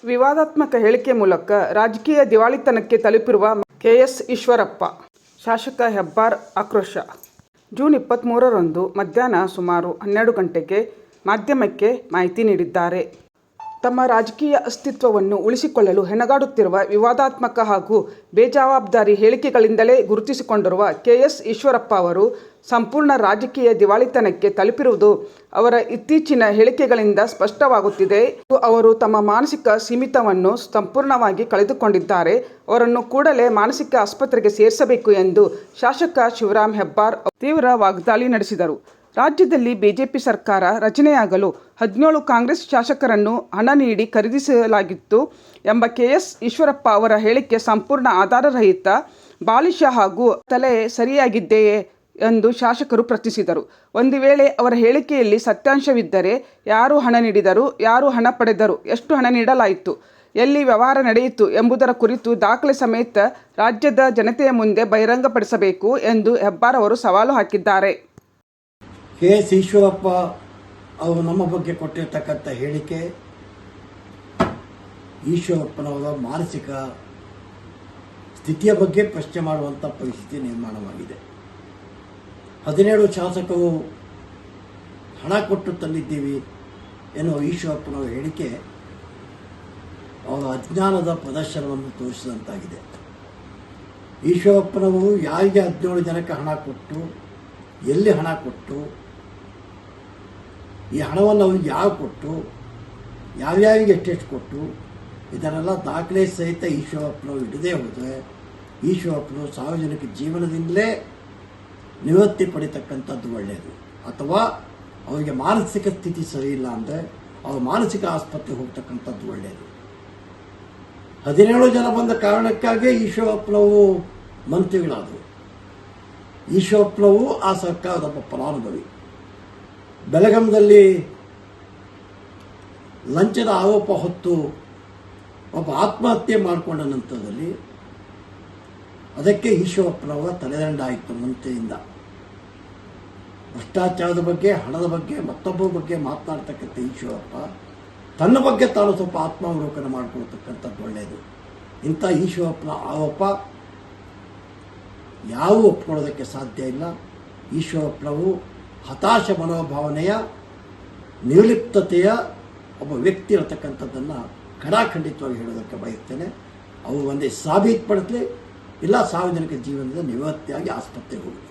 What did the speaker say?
ವಿವಾದಾತ್ಮಕ ಹೇಳಿಕೆ ಮೂಲಕ ರಾಜಕೀಯ ದಿವಾಳಿತನಕ್ಕೆ ತಲುಪಿರುವ ಕೆಎಸ್ ಈಶ್ವರಪ್ಪ, ಶಾಸಕ ಹೆಬ್ಬಾರ್ ಆಕ್ರೋಶ. ಜೂನ್ 23ರಂದು ಮಧ್ಯಾಹ್ನ ಸುಮಾರು 12 ಗಂಟೆಗೆ ಮಾಧ್ಯಮಕ್ಕೆ ಮಾಹಿತಿ ನೀಡಿದ್ದಾರೆ. ತಮ್ಮ ರಾಜಕೀಯ ಅಸ್ತಿತ್ವವನ್ನು ಉಳಿಸಿಕೊಳ್ಳಲು ಹೆಣಗಾಡುತ್ತಿರುವ ವಿವಾದಾತ್ಮಕ ಹಾಗೂ ಬೇಜವಾಬ್ದಾರಿ ಹೇಳಿಕೆಗಳಿಂದಲೇ ಗುರುತಿಸಿಕೊಂಡಿರುವ ಕೆಎಸ್ ಈಶ್ವರಪ್ಪ ಅವರು ಸಂಪೂರ್ಣ ರಾಜಕೀಯ ದಿವಾಳಿತನಕ್ಕೆ ತಲುಪಿರುವುದು ಅವರ ಇತ್ತೀಚಿನ ಹೇಳಿಕೆಗಳಿಂದ ಸ್ಪಷ್ಟವಾಗುತ್ತಿದೆ. ಅವರು ತಮ್ಮ ಮಾನಸಿಕ ಸ್ಥಿಮಿತವನ್ನು ಸಂಪೂರ್ಣವಾಗಿ ಕಳೆದುಕೊಂಡಿದ್ದಾರೆ. ಅವರನ್ನು ಕೂಡಲೇ ಮಾನಸಿಕ ಆಸ್ಪತ್ರೆಗೆ ಸೇರಿಸಬೇಕು ಎಂದು ಶಾಸಕ ಶಿವರಾಮ್ ಹೆಬ್ಬಾರ್ ತೀವ್ರ ವಾಗ್ದಾಳಿ ನಡೆಸಿದರು. ರಾಜ್ಯದಲ್ಲಿ ಬಿಜೆಪಿ ಸರ್ಕಾರ ರಚನೆಯಾಗಲು 17 ಕಾಂಗ್ರೆಸ್ ಶಾಸಕರನ್ನು ಹಣ ನೀಡಿ ಖರೀದಿಸಲಾಗಿತ್ತು ಎಂಬ ಕೆಎಸ್ ಈಶ್ವರಪ್ಪ ಅವರ ಹೇಳಿಕೆ ಸಂಪೂರ್ಣ ಆಧಾರರಹಿತ, ಬಾಲಿಶ ಹಾಗೂ ತಲೆ ಸರಿಯಾಗಿದೆಯೇ ಎಂದು ಶಾಸಕರು ಪ್ರಶ್ನಿಸಿದರು. ಒಂದು ವೇಳೆ ಅವರ ಹೇಳಿಕೆಯಲ್ಲಿ ಸತ್ಯಾಂಶವಿದ್ದರೆ ಯಾರು ಹಣ ನೀಡಿದರು, ಯಾರು ಹಣ ಪಡೆದರು, ಎಷ್ಟು ಹಣ ನೀಡಲಾಯಿತು, ಎಲ್ಲಿ ವ್ಯವಹಾರ ನಡೆಯಿತು ಎಂಬುದರ ಕುರಿತು ದಾಖಲೆ ಸಮೇತ ರಾಜ್ಯದ ಜನತೆಯ ಮುಂದೆ ಬಹಿರಂಗಪಡಿಸಬೇಕು ಎಂದು ಹೆಬ್ಬಾರ್ ಅವರು ಸವಾಲು ಹಾಕಿದ್ದಾರೆ. ಕೆಎಸ್ ಈಶ್ವರಪ್ಪ ಅವರು ನಮ್ಮ ಬಗ್ಗೆ ಕೊಟ್ಟಿರ್ತಕ್ಕಂಥ ಹೇಳಿಕೆ ಈಶ್ವರಪ್ಪನವರ ಮಾನಸಿಕ ಸ್ಥಿತಿಯ ಬಗ್ಗೆ ಪ್ರಶ್ನೆ ಮಾಡುವಂಥ ಪರಿಸ್ಥಿತಿ ನಿರ್ಮಾಣವಾಗಿದೆ. 17 ಶಾಸಕರು ಹಣ ಕೊಟ್ಟು ತಂದಿದ್ದೀವಿ ಎನ್ನುವ ಈಶ್ವರಪ್ಪನವರ ಹೇಳಿಕೆ ಅವರ ಅಜ್ಞಾನದ ಪ್ರದರ್ಶನವನ್ನು ತೋರಿಸಿದಂತಾಗಿದೆ. ಈಶ್ವರಪ್ಪನವರು ಯಾರಿಗೆ 17 ಜನಕ್ಕೆ ಹಣ ಕೊಟ್ಟು, ಎಲ್ಲಿ ಹಣ ಕೊಟ್ಟು, ಈ ಹಣವನ್ನು ಅವ್ರಿಗೆ ಯಾರು ಕೊಟ್ಟು, ಯಾವ್ಯಾವಿಗೆ ಎಷ್ಟೆಷ್ಟು ಕೊಟ್ಟು, ಇದನ್ನೆಲ್ಲ ದಾಖಲೆ ಸಹಿತ ಈಶ್ವರಪ್ಪನವರು ಹಿಡಿದೇ ಹೋದರೆ ಈಶ್ವರಪ್ಪನವರು ಸಾರ್ವಜನಿಕ ಜೀವನದಿಂದಲೇ ನಿವೃತ್ತಿ ಪಡಿತಕ್ಕಂಥದ್ದು ಒಳ್ಳೆಯದು. ಅಥವಾ ಅವರಿಗೆ ಮಾನಸಿಕ ಸ್ಥಿತಿ ಸರಿ ಇಲ್ಲ ಅಂದರೆ ಅವರು ಮಾನಸಿಕ ಆಸ್ಪತ್ರೆಗೆ ಹೋಗ್ತಕ್ಕಂಥದ್ದು ಒಳ್ಳೆಯದು. 17 ಜನ ಬಂದ ಕಾರಣಕ್ಕಾಗಿ ಈಶ್ವರಪ್ಪನವರು ಮಂತ್ರಿಗಳಾದರು. ಈಶ್ವರಪ್ಪನವರು ಆ ಸರ್ಕಾರದ ಒಬ್ಬ ಫಲಾನುಭವಿ. ಬೆಳಗಾಂದಲ್ಲಿ ಲಂಚದ ಆರೋಪ ಹೊತ್ತು ಒಬ್ಬ ಆತ್ಮಹತ್ಯೆ ಮಾಡಿಕೊಂಡ ನಂತರದಲ್ಲಿ ಅದಕ್ಕೆ ಈಶ್ವರಪ್ಪನವರ ತಲೆದಂಡ ಆಯಿತು ಮಂತ್ರಿಯಿಂದ. ಭ್ರಷ್ಟಾಚಾರದ ಬಗ್ಗೆ, ಹಣದ ಬಗ್ಗೆ, ಮತ್ತೊಬ್ಬರ ಬಗ್ಗೆ ಮಾತನಾಡ್ತಕ್ಕಂಥ ಈಶ್ವರಪ್ಪ ತನ್ನ ಬಗ್ಗೆ ತಾನು ಸ್ವಲ್ಪ ಆತ್ಮಾವಲೋಕನ ಮಾಡಿಕೊಳ್ತಕ್ಕಂಥದ್ದು ಒಳ್ಳೆಯದು. ಇಂಥ ಈಶ್ವರಪ್ಪನ ಆರೋಪ ಯಾರೂ ಒಪ್ಕೊಳ್ಳೋದಕ್ಕೆ ಸಾಧ್ಯ ಇಲ್ಲ. ಈಶ್ವರಪ್ಪನವರು ಹತಾಶ ಮನೋಭಾವನೆಯ, ನಿರ್ಲಿಪ್ತತೆಯ ಒಬ್ಬ ವ್ಯಕ್ತಿ ಇರತಕ್ಕಂಥದ್ದನ್ನು ಖಡಾಖಂಡಿತವಾಗಿ ಹೇಳೋದಕ್ಕೆ ಬಯಸ್ತೇನೆ. ಅವರು ಒಂದೇ ಸಾಬೀತುಪಡಿಸಲಿ, ಇಲ್ಲ ಸಾರ್ವಜನಿಕ ಜೀವನದ ನಿವೃತ್ತಿಯಾಗಿ ಆಸ್ಪತ್ರೆಗೆ ಹೋಗಲಿ.